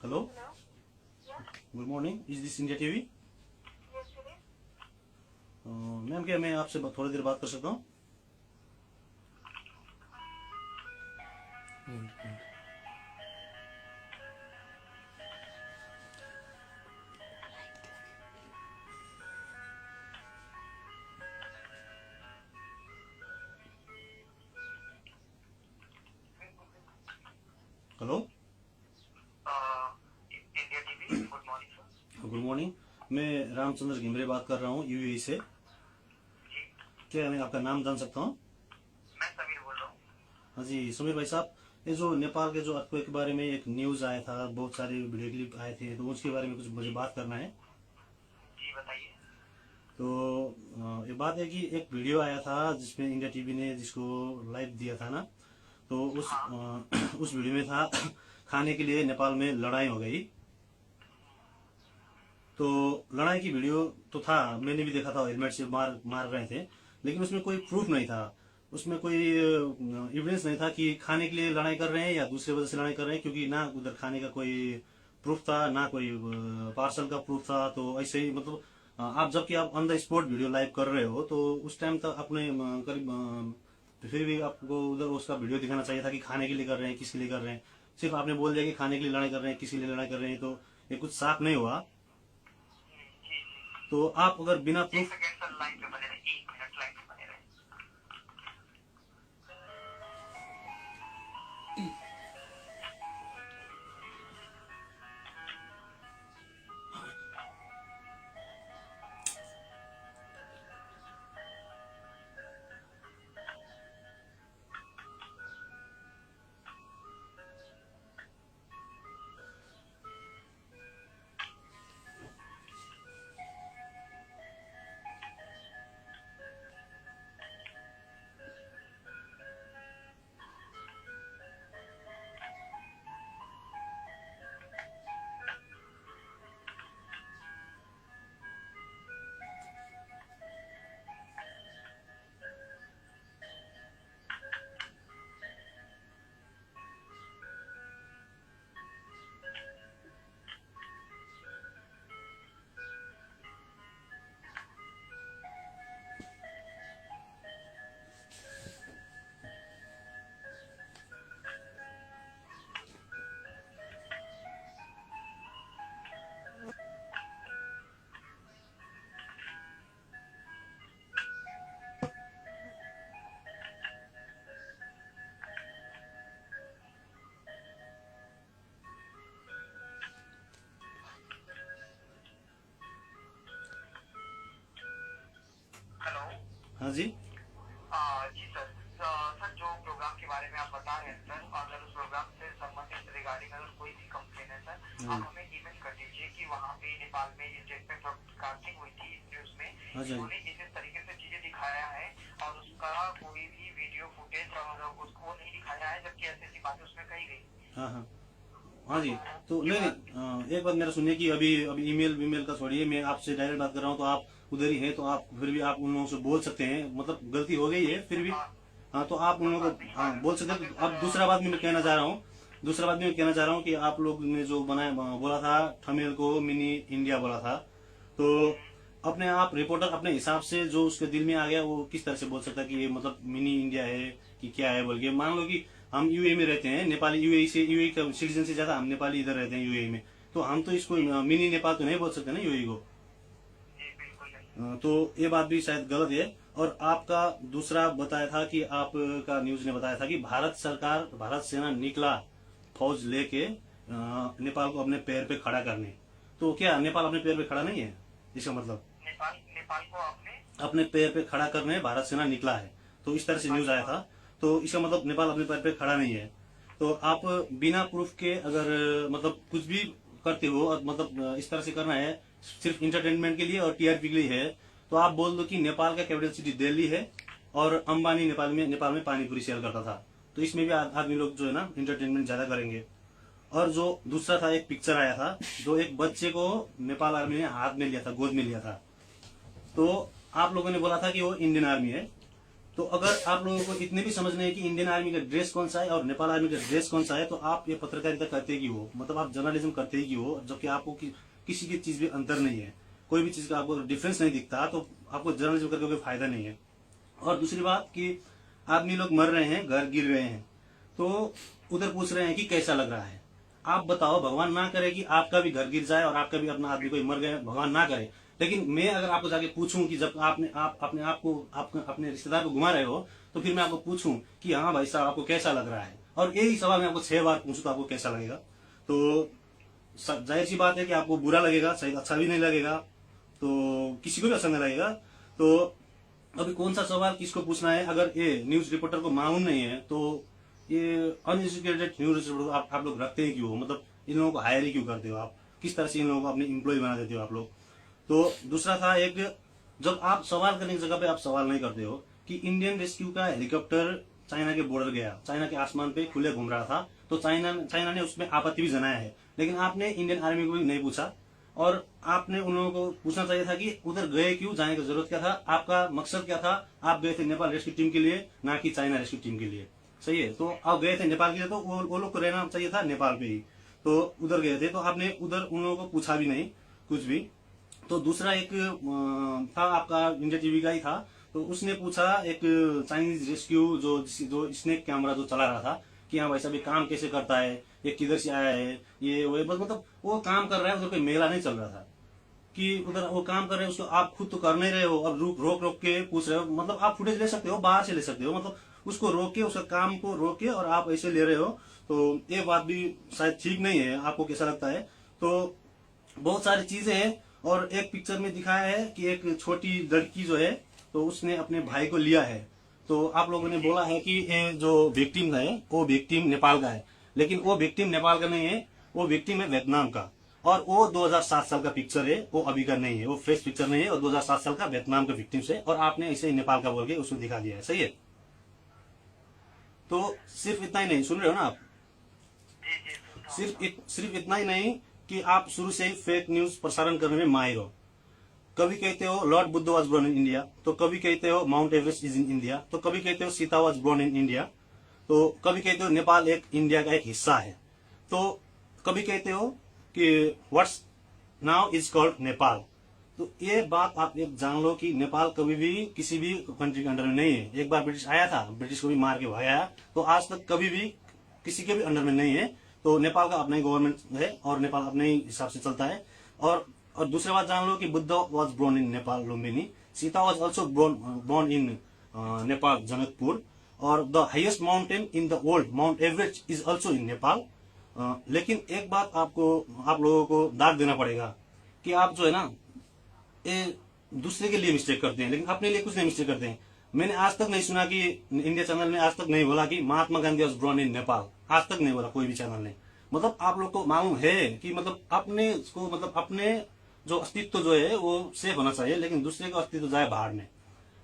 Hello. Hello? Yeah? Good morning. Is this India TV? Yes, it is. Ma'am क्या मैं आपसे थोड़ी देर बात कर सकता हूँ? Hello. India TV, good morning sir. Good morning. मैं रामचंद्र घिमरे बात कर रहा हूँ यूएई से. जी, क्या मैं आपका नाम जान सकता हूँ? मैं समीर बोल रहा हूँ। हाँ जी समीर भाई साहब, ये जो नेपाल के जो अर्थक्वेक के बारे में एक न्यूज आया था, बहुत सारे वीडियो क्लिप आए थे, तो उसके बारे में कुछ मुझे बात करना है. जी बताइए। तो ये बात है कि एक वीडियो आया था जिसमें इंडिया टीवी ने जिसको लाइव दिया था ना, तो उस वीडियो में था खाने के लिए नेपाल में लड़ाई हो गई. तो लड़ाई की वीडियो तो था, मैंने भी देखा था, हेलमेट से मार मार रहे थे, लेकिन उसमें कोई प्रूफ नहीं था, उसमें कोई एविडेंस नहीं था कि खाने के लिए लड़ाई कर रहे हैं या दूसरे वजह से लड़ाई कर रहे हैं, क्योंकि ना उधर खाने का कोई प्रूफ था ना कोई पार्सल का प्रूफ था. तो ऐसे ही मतलब आप जबकि आप on the spot video live कर रहे हो, तो उस टाइम तक आपने करीब तो फिर भी आपको उधर उसका वीडियो दिखाना चाहिए था कि खाने के लिए कर रहे हैं, किसके लिए कर रहे हैं. सिर्फ आपने बोल दिया कि खाने के लिए लड़ाई कर रहे हैं, किसके लिए लड़ाई कर रहे हैं, तो ये कुछ साफ नहीं हुआ. जी जी, तो आप अगर बिना एक प्रूफ सेकेंड सर, लाइन पे बने रहे, 1 मिनट लाइन पे बने रहे। हेलो। हाँ जी. जी सर, सर जो प्रोग्राम के बारे में आप बता रहे हैं सर, अगर उस प्रोग्राम से संबंधित रिगार्डिंग अगर कोई भी कंप्लेन है सर, आप हमें ईमेल कर दीजिए कि वहाँ पे नेपाल में स्टेट में ब्रॉडकास्टिंग हुई थी न्यूज में, हाँ जी. उन्होंने इस तरीके से चीजें दिखाया है और उसका कोई भी वीडियो फुटेज और उसको नहीं दिखाया है, जबकि ऐसी ऐसी बातें उसमें कही गई। हाँ हाँ हाँ जी. तो नहीं, एक बात मेरा सुनिए कि अभी अभी ईमेल वीमेल का छोड़िए, मैं आपसे डायरेक्ट बात कर रहा हूँ, तो आप उधर ही हैं, तो आप फिर भी आप उन लोगों से बोल सकते हैं, मतलब गलती हो गई है फिर भी. हाँ तो आप उन लोगों को हाँ बोल सकते हैं. तो अब दूसरा बात भी मैं कहना चाह रहा हूँ, कि आप लोग ने जो बनाया बोला था थंबनेल को मिनी इंडिया बोला था, तो अपने आप रिपोर्टर अपने हिसाब से जो उसके दिल में आ गया वो किस तरह से बोल सकता है कि ये मतलब मिनी इंडिया है कि क्या है बोल के. मान लो कि हम यूएई में रहते हैं, नेपाली यूएई का सिटीजन से ज्यादा हम नेपाली इधर रहते हैं यूएई में, तो हम तो इसको मिनी नेपाल तो नहीं बोल सकते ना यूएई को. जी बिल्कुल नहीं। तो ये बात भी शायद गलत है. और आपका दूसरा बताया था कि आपका न्यूज ने बताया था कि भारत सेना निकला फौज लेके नेपाल को अपने पैर पे खड़ा करने. तो क्या नेपाल अपने पैर पे खड़ा नहीं है? इसका मतलब नेपाल नेपाल को अपने पैर पे खड़ा करने भारत सेना निकला है, तो इस तरह से न्यूज आया था. तो इसका मतलब नेपाल अपने पैर पे खड़ा नहीं है. तो आप बिना प्रूफ के अगर मतलब कुछ भी करते हो और मतलब इस तरह से करना है सिर्फ इंटरटेनमेंट के लिए और टीआरपी के लिए है, तो आप बोल दो कि नेपाल का कैपिटल सिटी दिल्ली है और अंबानी नेपाल में पानी पूरी सेल करता था. तो इसमें भी आदमी लोग जो है ना इंटरटेनमेंट ज्यादा करेंगे. और जो दूसरा था, एक पिक्चर आया था जो एक बच्चे को नेपाल आर्मी ने हाथ में लिया था, गोद में लिया था, तो आप लोगों ने बोला था कि वो इंडियन आर्मी है. तो अगर आप लोगों को इतने भी समझ नहीं है कि इंडियन आर्मी का ड्रेस कौन सा है और नेपाल आर्मी का ड्रेस कौन सा है, तो आप ये पत्रकारिता करते ही हो, मतलब आप जर्नलिज्म करते ही हो, जबकि आपको किसी की चीज भी अंतर नहीं है, कोई भी चीज का आपको डिफरेंस नहीं दिखता, तो आपको जर्नलिज्म करके कोई फायदा नहीं है। और दूसरी बात कि आदमी लोग मर रहे हैं, घर गिर रहे हैं, तो उधर पूछ रहे हैं कि कैसा लग रहा है। आप बताओ, भगवान ना करे कि आपका भी घर गिर जाए और आपका भी अपना आदमी कोई मर गए, भगवान ना करे, लेकिन मैं अगर आपको जाके पूछूं कि जब आप अपने रिश्तेदार को घुमा रहे हो, तो फिर मैं आपको पूछूं कि हाँ भाई साहब आपको कैसा लग रहा है, और यही सवाल मैं आपको 6 बार पूछूं तो आपको कैसा लगेगा, तो जाहिर सी बात है कि आपको बुरा लगेगा, शायद अच्छा भी नहीं लगेगा, तो किसी को भी अच्छा नहीं लगेगा। तो अभी कौन सा सवाल किसको पूछना है, अगर ये न्यूज रिपोर्टर को मालूम नहीं है तो ये अनएजुकेटेड न्यूज रिपोर्टर आप लोग रखते हैं क्यों, मतलब इन लोगों को हायर ही क्यों करते हो आप, किस तरह से इन लोगों को अपने एम्प्लॉय बना देते हो आप लोग। तो दूसरा था एक, जब आप सवाल करने की जगह पे आप सवाल नहीं करते हो कि इंडियन रेस्क्यू का हेलीकॉप्टर चाइना के बॉर्डर गया, चाइना के आसमान पे खुले घूम रहा था, तो चाइना ने उसमें आपत्ति भी जनाया है, लेकिन आपने इंडियन आर्मी को भी नहीं पूछा, और आपने उन लोगों को पूछना चाहिए था कि उधर गए क्यों, जाने की जरूरत क्या था, आपका मकसद क्या था, आप गए थे नेपाल रेस्क्यू टीम के लिए, ना कि चाइना रेस्क्यू टीम के लिए, सही है। तो आप गए थे नेपाल के लिए, तो वो लोग को रहना चाहिए था नेपाल पे ही, तो उधर गए थे, तो आपने उधर उन लोगों को पूछा भी नहीं कुछ भी। तो दूसरा एक था आपका इंडिया टीवी का ही था, तो उसने पूछा एक चाइनीज रेस्क्यू जो स्नेक कैमरा जो चला रहा था कि हाँ भाई साहब ये काम कैसे करता है, ये किधर से आया है, ये वो, बस मतलब वो काम कर रहा है, उधर कोई मेला नहीं चल रहा था कि उधर वो काम कर रहे हैं, उसको आप खुद तो कर नहीं रहे हो, अब रोक रोक के पूछ रहे हो, मतलब आप फुटेज ले सकते हो, बाहर से ले सकते हो, मतलब उसको रोक के, उसका काम को रोक के और आप ऐसे ले रहे हो, तो ये बात भी शायद ठीक नहीं है। आपको कैसा लगता है? तो बहुत सारी चीजें हैं, और एक पिक्चर में दिखाया है कि एक छोटी लड़की जो है, तो उसने अपने भाई को लिया है, तो आप लोगों ने बोला है कि ये जो विक्टिम है वो विक्टिम नेपाल का है, लेकिन वो विक्टिम नेपाल का नहीं है, वो विक्टिम है वियतनाम का, और वो 2007 साल का पिक्चर है, वो अभी का नहीं है, वो फ्रेश पिक्चर नहीं है, और 2007 साल का वियतनाम का विक्टिम है, और आपने इसे नेपाल का बोल के उसको दिखा दिया है, सही है। तो सिर्फ इतना ही नहीं, सुन रहे हो ना आप, सिर्फ इतना ही नहीं कि आप शुरू से ही फेक न्यूज प्रसारण करने में माहिर हो। कभी कहते हो lord Buddha was born in India, तो कभी कहते हो Mount Everest is in India, तो कभी कहते हो Sita was born in India, तो कभी कहते हो नेपाल एक इंडिया का एक हिस्सा है, तो कभी कहते हो कि what's now is called Nepal. तो ये बात आप एक जान लो कि नेपाल कभी भी किसी भी कंट्री के अंडर में नहीं है। एक बार ब्रिटिश आया था, ब्रिटिश को भी मार के भगाया, तो आज तक कभी भी किसी के भी अंडर में नहीं है। तो नेपाल का अपना ही गवर्नमेंट है और नेपाल अपने ही हिसाब से चलता है। और दूसरी बात जान लो कि Buddha was born in Nepal Lumbini, Sita was also born in Nepal Janakpur, और the highest mountain in the world Mount Everest is also in Nepal. लेकिन एक बात आप लोगों को दाग देना पड़ेगा कि आप जो है ना ये दूसरे के लिए मिस्टेक करते हैं, लेकिन अपने लिए कुछ नहीं मिस्टेक करते हैं। मैंने आज तक नहीं सुना कि इंडिया चैनल ने आज तक नहीं बोला कि Mahatma Gandhi was born in Nepal, आज तक नहीं बोला कोई भी चैनल ने। मतलब आप लोग को मालूम है कि मतलब अपने जो अस्तित्व जो है वो सेफ होना चाहिए, लेकिन दूसरे का अस्तित्व जाए बाहर में।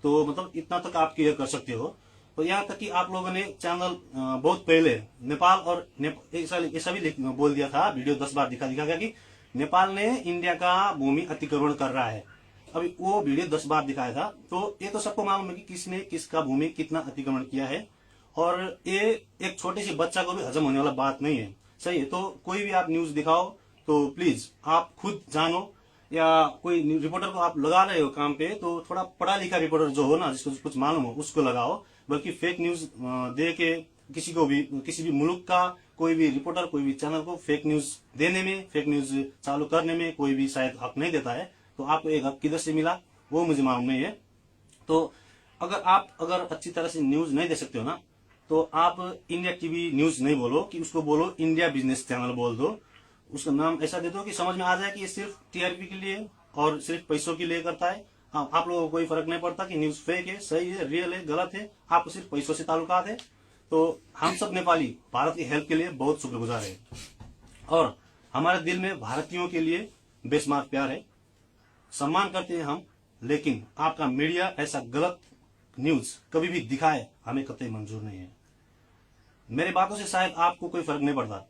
तो मतलब इतना तक आप क्लियर कर सकते हो। तो यहाँ तक कि आप लोगों ने चैनल बहुत पहले नेपाल और ऐसा भी बोल दिया था, वीडियो 10 बार दिखा गया कि नेपाल ने इंडिया का भूमि अतिक्रमण कर रहा है। अभी वो वीडियो 10 बार दिखाया था, तो ये तो सबको मालूम है कि किसने किसका भूमि कितना अतिक्रमण किया है, और ये एक छोटे से बच्चा को भी हजम होने वाला बात नहीं है, सही है। तो कोई भी आप न्यूज दिखाओ तो प्लीज आप खुद जानो, या कोई रिपोर्टर को आप लगा रहे हो काम पे तो थोड़ा पढ़ा लिखा रिपोर्टर जो हो ना, जिसको कुछ मालूम हो उसको लगाओ। बल्कि फेक न्यूज दे के किसी भी मुल्क का कोई भी रिपोर्टर कोई भी चैनल को फेक न्यूज देने में, फेक न्यूज चालू करने में कोई भी शायद हक नहीं देता है। तो आपको एक हक किधर से मिला वो मुझे मालूम नहीं है। तो अगर अच्छी तरह से न्यूज नहीं दे सकते हो ना, तो आप इंडिया टीवी न्यूज नहीं बोलो, कि उसको बोलो इंडिया बिजनेस चैनल बोल दो। उसका नाम ऐसा दे दो कि समझ में आ जाए कि ये सिर्फ टीआरपी के लिए और सिर्फ पैसों के लिए करता है। आप लोगों को कोई फर्क नहीं पड़ता कि न्यूज फेक है, सही है, रियल है, गलत है, आपको सिर्फ पैसों से ताल्लुकात है। तो हम सब नेपाली भारत की हेल्प के लिए बहुत शुक्रगुजार है, और हमारे दिल में भारतीयों के लिए बेशुमार प्यार है, सम्मान करते हैं हम। लेकिन आपका मीडिया ऐसा गलत न्यूज कभी भी दिखाए हमें कतई मंजूर नहीं है। मेरे बातों से शायद आपको कोई फर्क नहीं पड़ता,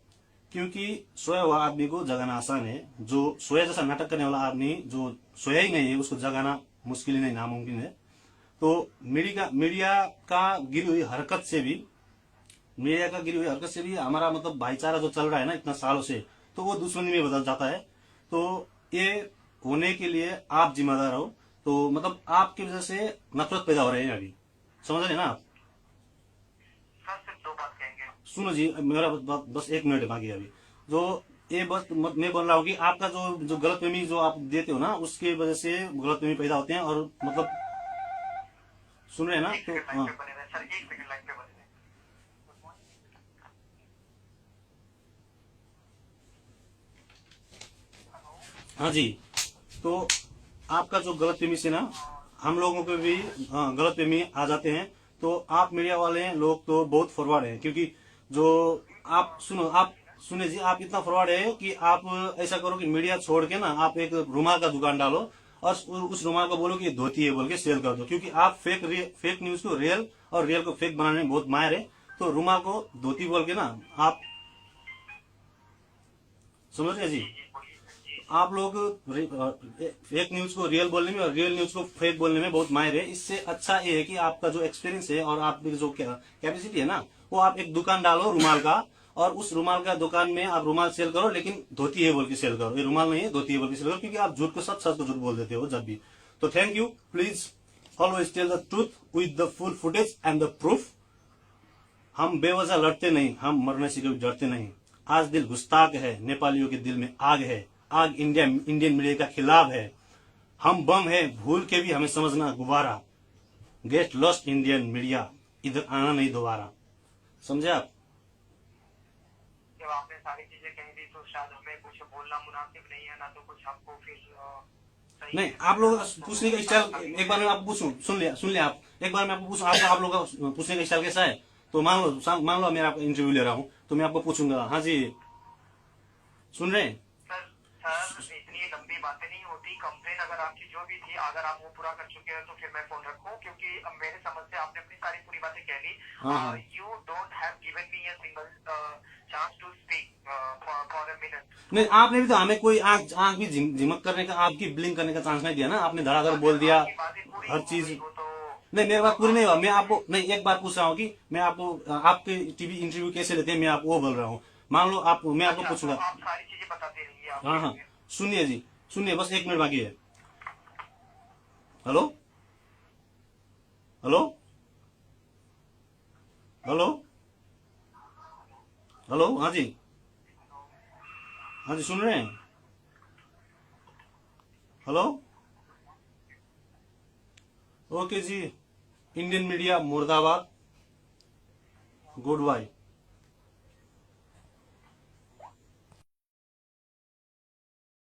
क्योंकि सोया हुआ आदमी को जगाना आसान है। जो सोया जैसा नाटक करने वाला आदमी जो सोया ही नहीं है उसको जगाना मुश्किल ही नहीं, नामुमकिन है। तो मीडिया का गिरी हुई हरकत से भी हमारा मतलब भाईचारा जो चल रहा है ना इतना सालों से, तो वो दुश्मनी में बदल जाता है। तो ये होने के लिए आप जिम्मेदार हो। तो मतलब आपकी वजह से नफरत पैदा हो रही है अभी, समझ रहे हैं ना आप? सर सिर्फ दो बात कहेंगे। सुनो जी, मेरा बस 1 मिनट बाकी है अभी। जो ये बस मैं बोल रहा हूँ कि आपका जो गलतफहमी जो आप देते हो ना, उसकी वजह से गलतफहमी पैदा होते हैं। और मतलब सुन रहे हैं ना? एक तो सेकंड लाइन हाँ पे बने रहे सर, एक सेकंड लाइन पे बने रहे। हाँ जी। तो आपका जो गलतफहमी से ना हम लोगों को भी गलतफहमी आ जाते हैं। तो आप मीडिया वाले लोग तो बहुत फॉरवर्ड हैं, क्योंकि जो आप सुने जी, आप इतना फॉरवर्ड है कि आप ऐसा करो कि मीडिया छोड़ के ना आप एक रुमाल का दुकान डालो और उस रुमाल को बोलो कि धोती है बोल के सेल कर दो। क्योंकि आप फेक न्यूज को रियल और रियल को फेक बनाने में बहुत माहिर है। तो रुमाल को धोती बोल के ना आप समझ रहे हैं जी? आप लोग फेक न्यूज को रियल बोलने में और रियल न्यूज को फेक बोलने में बहुत माहिर है। इससे अच्छा ये है कि आपका जो एक्सपीरियंस है और आपकी जो कैपेसिटी है ना, वो आप एक दुकान डालो रुमाल का, और उस रुमाल का दुकान में आप रुमाल सेल करो, लेकिन धोती है बोल के सेल करो। ये रुमाल नहीं है, धोती है बोल के सेल करो, क्योंकि आप झूठ को सच को झूठ बोल देते हो जब भी। तो thank you. Please always tell the truth with the full footage and the proof. हम बेवजह लड़ते नहीं, हम मरने से कभी डरते नहीं। आज दिल गुस्ताख है, नेपालियों के दिल में आग है। आग इंडियन मीडिया का खिलाफ है। हम बम है, भूल के भी हमें समझना गुब्बारा। गेट लॉस्ट इंडियन मीडिया, इधर आना नहीं दोबारा। समझे आप? जब आपने सारी चीजें कह दी तो शायद हमें कुछ बोलना मुनासिब नहीं है, ना तो कुछ आपको फिर सही नहीं, आप लोग पूछने का स्टाइल एक बार मैं आपको पूछूं, सुन लिया आप। एक बार मैं आपको पूछूं, आप लोग का पूछने का स्टाइल कैसा है? तो मान लो मैं आपका इंटरव्यू ले रहा हूं, तो मैं आपको पूछूंगा, हाँ जी सुन रहे हैं? सर इतनी लंबी बातें नहीं होती। कंप्लेन अगर आपकी जो भी थी, अगर आप वो पूरा कर चुके हैं तो फिर मैं फोन रखूं, क्योंकि अब मेरे समझ से आपने अपनी सारी पूरी बातें कह ली। हाँ। You don't have given me a single chance to speak for a minute. नहीं, आपने भी तो हमें कोई आंख भी झिमक करने का, आपकी ब्लिंक करने का चांस नहीं दिया ना। आपने धड़ाधड़ बोल दिया हर चीज। नहीं, मेरी बात पूरी नहीं हुआ। मैं आपको नहीं, एक बार पूछ रहा हूँ कि मैं आपको आपके टीवी इंटरव्यू कैसे लेते हैं, मैं आपको वो बोल रहा हूँ। मान लो आप, मैं आपको पूछूंगा। आप सारी चीजें बताते रहिए। हाँ हाँ, सुनिए जी, सुनिए, बस 1 मिनट बाकी है। हेलो हेलो हेलो हेलो, हाँ जी, हाँ जी, सुन रहे हैं? हेलो, ओके जी। इंडियन मीडिया मुर्दाबाद, गुड बाय।